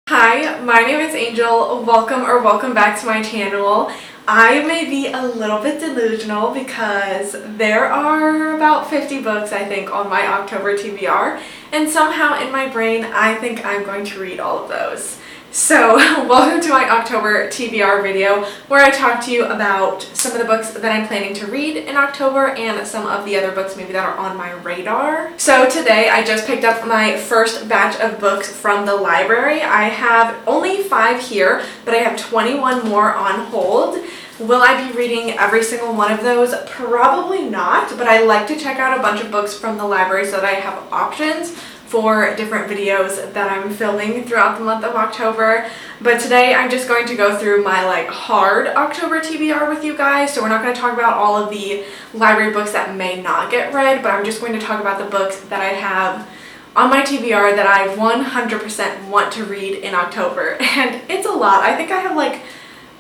Hi, my name is Angel. Welcome back to my channel. I may be a little bit delusional because there are about 50 books I think on my October TBR, and somehow in my brain I think I'm going to read all of those. So welcome to my October TBR video where I talk to you about some of the books that I'm planning to read in October and some of the other books maybe that are on my radar. So today I just picked up my first batch of books from the library. I have only 5 here, but I have 21 more on hold. Will I be reading every single one of those? Probably not, but I like to check out a bunch of books from the library so that I have options for different videos that I'm filming throughout the month of October. But today I'm just going to go through my hard October TBR with you guys. So we're not going to talk about all of the library books that may not get read, but I'm just going to talk about the books that I have on my TBR that I 100% want to read in October. And it's a lot. I think I have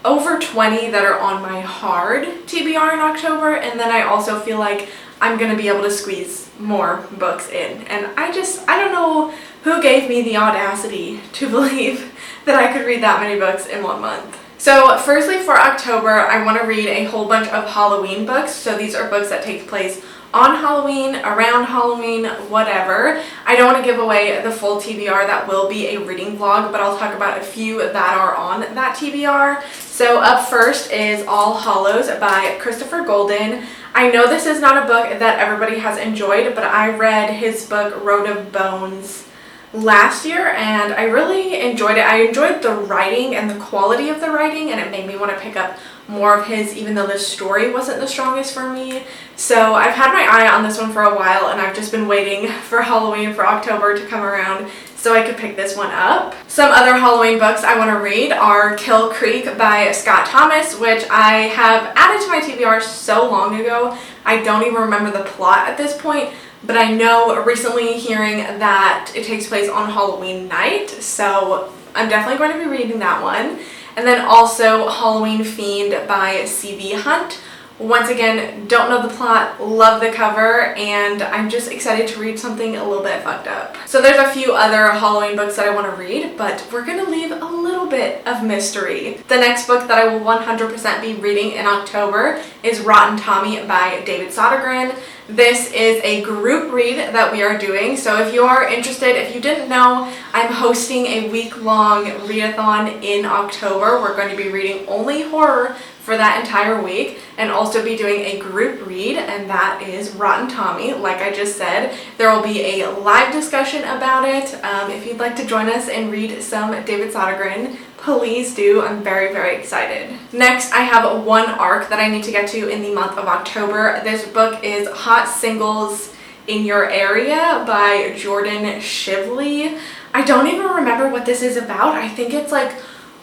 over 20 that are on my hard TBR in October, and then I also feel like I'm going to be able to squeeze more books in. And I don't know who gave me the audacity to believe that I could read that many books in 1 month. So firstly, for October, I want to read a whole bunch of Halloween books. So these are books that take place on Halloween, around Halloween, whatever. I don't want to give away the full TBR. That will be a reading vlog, but I'll talk about a few that are on that TBR. So up first is All Hallows by Christopher Golden. I know this is not a book that everybody has enjoyed, but I read his book Road of Bones last year and I really enjoyed it. I enjoyed the writing and the quality of the writing, and it made me want to pick up more of his, even though the story wasn't the strongest for me. So I've had my eye on this one for a while, and I've just been waiting for Halloween, for October to come around so I could pick this one up. Some other Halloween books I want to read are Kill Creek by Scott Thomas, which I have added to my TBR so long ago I don't even remember the plot at this point, but I know recently hearing that it takes place on Halloween night, so I'm definitely going to be reading that one. And then also Halloween Fiend by C.V. Hunt. Once again, don't know the plot, love the cover, and I'm just excited to read something a little bit fucked up. So there's a few other Halloween books that I want to read, but we're going to leave a little bit of mystery. The next book that I will 100% be reading in October is Rotten Tommy by David Sodergren. This is a group read that we are doing, so if you are interested, if you didn't know, I'm hosting a week-long readathon in October. We're going to be reading only horror for that entire week and also be doing a group read, and that is Rotten Tommy. Like I just said, there will be a live discussion about it. If you'd like to join us and read some David Sodergren, please do. I'm very, very excited. Next, I have one arc that I need to get to in the month of October. This book is Hot Singles in Your Area by Jordan Shively. I don't even remember what this is about. I think it's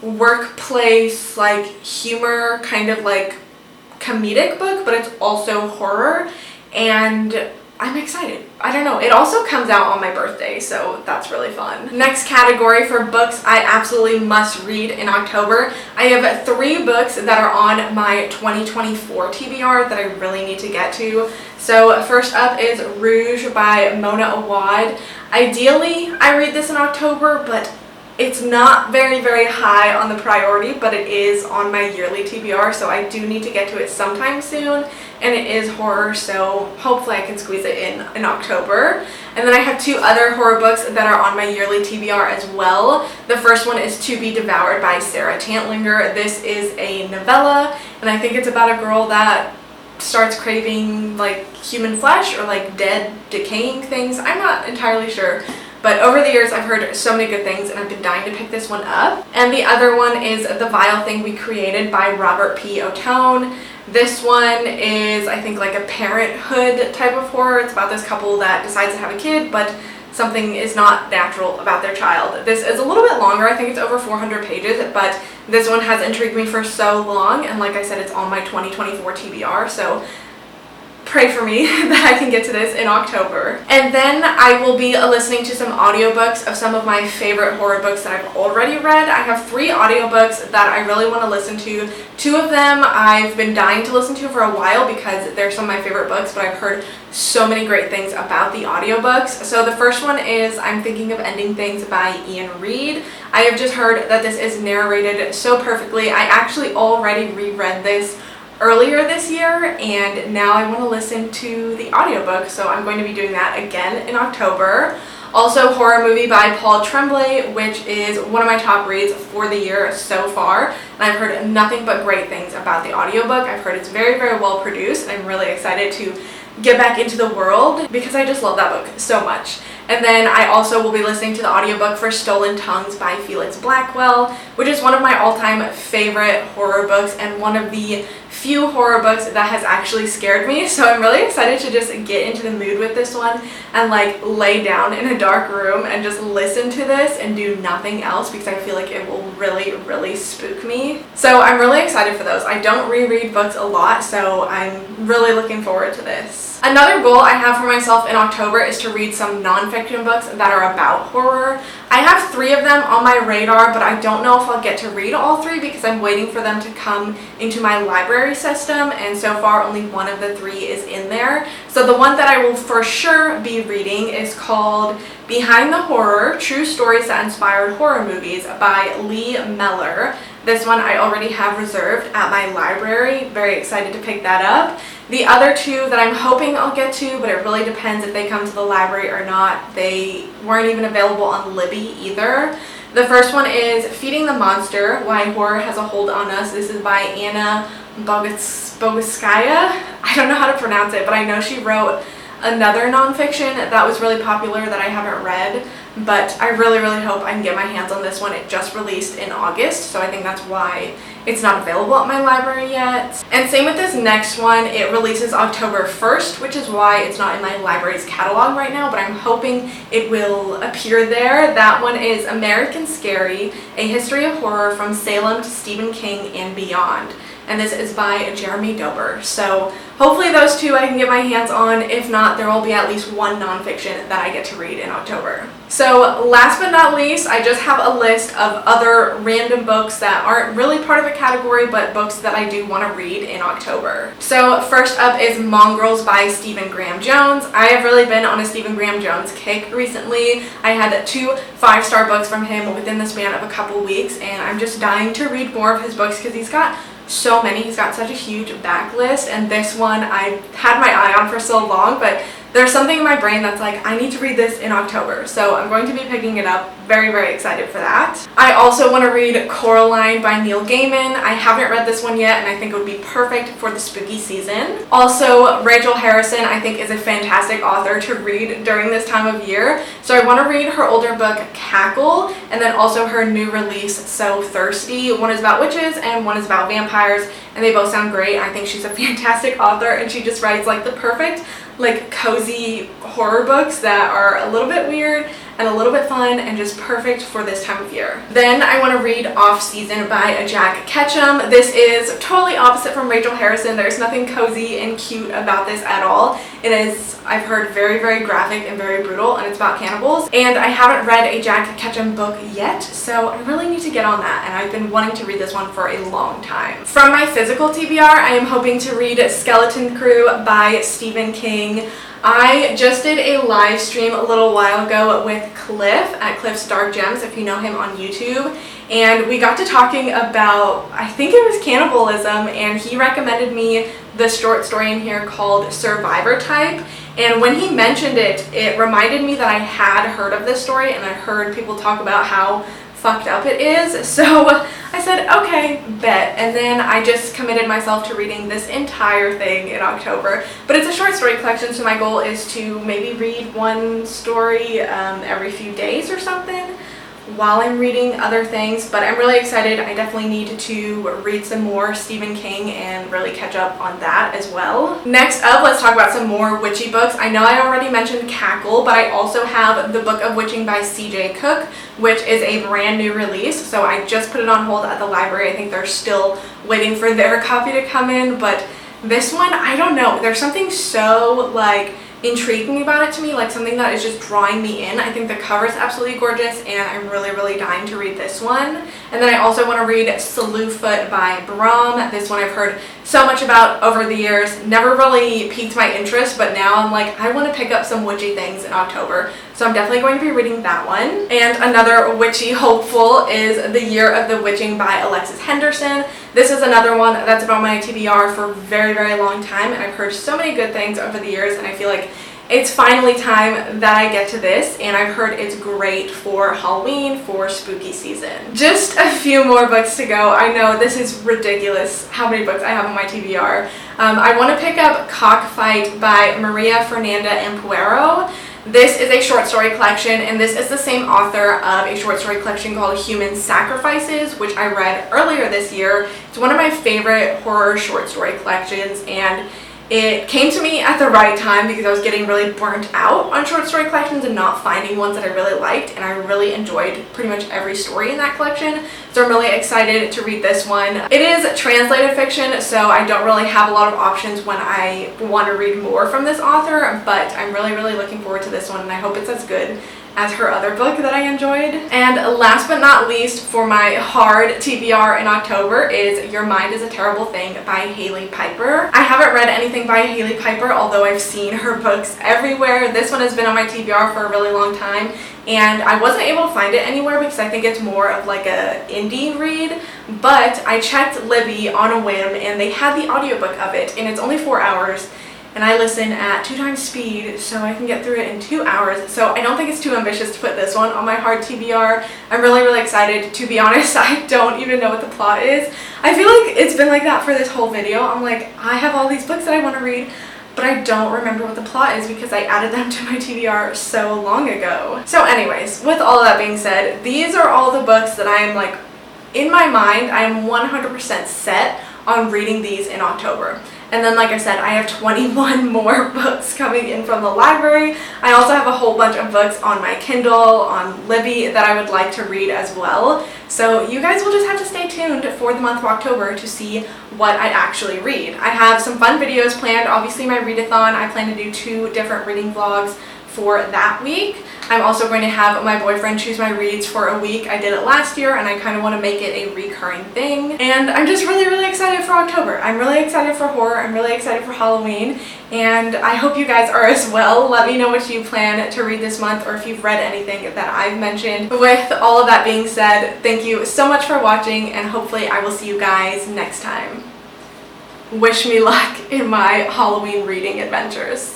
workplace, humor, kind of comedic book, but it's also horror, and I'm excited. I don't know. It also comes out on my birthday, so that's really fun. Next category for books I absolutely must read in October. I have 3 books that are on my 2024 TBR that I really need to get to. So first up is Rouge by Mona Awad. Ideally, I read this in October, but it's not very, very high on the priority, but it is on my yearly TBR, so I do need to get to it sometime soon, and it is horror, so hopefully I can squeeze it in October. And then I have 2 other horror books that are on my yearly TBR as well. The first one is To Be Devoured by Sarah Tantlinger. This is a novella, and I think it's about a girl that starts craving human flesh or dead, decaying things. I'm not entirely sure. But over the years, I've heard so many good things, and I've been dying to pick this one up. And the other one is The Vile Thing We Created by Robert P. Ottone. This one is, I think, a parenthood type of horror. It's about this couple that decides to have a kid, but something is not natural about their child. This is a little bit longer. I think it's over 400 pages, but this one has intrigued me for so long. And like I said, it's on my 2024 TBR, so pray for me that I can get to this in October. And then I will be listening to some audiobooks of some of my favorite horror books that I've already read. I have 3 audiobooks that I really want to listen to. 2 of them I've been dying to listen to for a while because they're some of my favorite books, but I've heard so many great things about the audiobooks. So the first one is I'm Thinking of Ending Things by Ian Reid. I have just heard that this is narrated so perfectly. I actually already reread this earlier this year, and now I want to listen to the audiobook, so I'm going to be doing that again in October. Also, Horror Movie by Paul Tremblay, which is one of my top reads for the year so far, and I've heard nothing but great things about the audiobook. I've heard it's very, very well produced, and I'm really excited to get back into the world because I just love that book so much. And then I also will be listening to the audiobook for Stolen Tongues by Felix Blackwell, which is one of my all-time favorite horror books and one of the few horror books that has actually scared me. So I'm really excited to just get into the mood with this one and like lay down in a dark room and just listen to this and do nothing else because I feel like it will really, really spook me. So I'm really excited for those. I don't reread books a lot, so I'm really looking forward to this. Another goal I have for myself in October is to read some nonfiction books that are about horror. I have 3 of them on my radar, but I don't know if I'll get to read all 3 because I'm waiting for them to come into my library system, and so far only one of the 3 is in there. So the one that I will for sure be reading is called Behind the Horror: True Stories That Inspired Horror Movies by Lee Meller. This one I already have reserved at my library. Very excited to pick that up. The other 2 that I'm hoping I'll get to, but it really depends if they come to the library or not. They weren't even available on Libby either. The first one is Feeding the Monster: Why Horror Has a Hold on Us. This is by Anna Bogoskaya. I don't know how to pronounce it, but I know she wrote another nonfiction that was really popular that I haven't read, but I really, really hope I can get my hands on this one. It just released in August, so I think that's why it's not available at my library yet. And same with this next one. It releases October 1st, which is why it's not in my library's catalog right now, but I'm hoping it will appear there. That one is American Scary: A History of Horror from Salem to Stephen King and Beyond. And this is by Jeremy Dober. So hopefully those 2 I can get my hands on. If not, there will be at least one nonfiction that I get to read in October. So last but not least, I just have a list of other random books that aren't really part of a category, but books that I do want to read in October. So first up is Mongrels by Stephen Graham Jones. I have really been on a Stephen Graham Jones kick recently. I had 2 5-star books from him within the span of a couple weeks, and I'm just dying to read more of his books because he's got so many. He's got such a huge backlist, and this one I had my eye on for so long, but there's something in my brain that's like, I need to read this in October, so I'm going to be picking it up. Very, very excited for that. I also want to read Coraline by Neil Gaiman. I haven't read this one yet, and I think it would be perfect for the spooky season. Also, Rachel Harrison I think is a fantastic author to read during this time of year, so I want to read her older book Cackle, and then also her new release So Thirsty. One is about witches and one is about vampires, and they both sound great. I think she's a fantastic author, and she just writes like the perfect like cozy horror books that are a little bit weird and a little bit fun and just perfect for this time of year. Then I want to read Off Season by Jack Ketchum. This is totally opposite from Rachel Harrison. There's nothing cozy and cute about this at all. It is, I've heard, very, very graphic and very brutal, and it's about cannibals. And I haven't read a Jack Ketchum book yet, so I really need to get on that, and I've been wanting to read this one for a long time. From my physical TBR, I am hoping to read Skeleton Crew by Stephen King. I just did a live stream a little while ago with Cliff at Cliff's Dark Gems, if you know him on YouTube, and we got to talking about, I think it was cannibalism, and he recommended me the short story in here called Survivor Type, and when he mentioned it, it reminded me that I had heard of this story, and I heard people talk about how fucked up it is, so I said, okay, bet. And then I just committed myself to reading this entire thing in October. But it's a short story collection, so my goal is to maybe read one story every few days or something while I'm reading other things. But I'm really excited. I definitely need to read some more Stephen King and really catch up on that as well. Next up, let's talk about some more witchy books. I know I already mentioned Cackle, but I also have The Book of Witching by C.J. Cook, which is a brand new release, so I just put it on hold at the library. I think they're still waiting for their copy to come in, but This one, I don't know, there's something so like intriguing about it to me, like something that is just drawing me in. I think the cover is absolutely gorgeous and I'm really dying to read this one. And then I also want to read Slewfoot by Brahm. This one I've heard so much about over the years, never really piqued my interest, but now I'm like, I want to pick up some witchy things in October. So I'm definitely going to be reading that one. And another witchy hopeful is The Year of the Witching by Alexis Henderson. This is another one that's about my TBR for a very long time, and I've heard so many good things over the years, and I feel like it's finally time that I get to this, and I've heard it's great for Halloween, for spooky season. Just a few more books to go. I know this is ridiculous how many books I have on my TBR. I want to pick up Cockfight by Maria Fernanda Ampuero. This is a short story collection, and this is the same author of a short story collection called Human Sacrifices, which I read earlier this year. It's one of my favorite horror short story collections, and it came to me at the right time because I was getting really burnt out on short story collections and not finding ones that I really liked, and I really enjoyed pretty much every story in that collection. So I'm really excited to read this one. It is translated fiction, so I don't really have a lot of options when I want to read more from this author, but I'm really looking forward to this one, and I hope it's as good as her other book that I enjoyed. And last but not least, for my hard TBR in October is Your Mind is a Terrible Thing by Hailey Piper. I haven't read anything by Hailey Piper, although I've seen her books everywhere. This one has been on my TBR for a really long time, and I wasn't able to find it anywhere because I think it's more of like a indie read, but I checked Libby on a whim and they had the audiobook of it, and it's only 4 hours. And I listen at 2 times speed, so I can get through it in 2 hours. So I don't think it's too ambitious to put this one on my hard TBR. I'm really excited. To be honest, I don't even know what the plot is. I feel like it's been like that for this whole video. I'm like, I have all these books that I want to read, but I don't remember what the plot is because I added them to my TBR so long ago. So anyways, with all of that being said, these are all the books that I am like, in my mind, I am 100% set on reading these in October. And then, like I said, I have 21 more books coming in from the library. I also have a whole bunch of books on my Kindle, on Libby, that I would like to read as well. So you guys will just have to stay tuned for the month of October to see what I actually read. I have some fun videos planned. Obviously, my readathon, I plan to do 2 different reading vlogs for that week. I'm also going to have my boyfriend choose my reads for a week. I did it last year, and I kind of want to make it a recurring thing. And I'm just really excited for October. I'm really excited for horror. I'm really excited for Halloween, and I hope you guys are as well. Let me know what you plan to read this month, or if you've read anything that I've mentioned. With all of that being said, thank you so much for watching, and hopefully I will see you guys next time. Wish me luck in my Halloween reading adventures.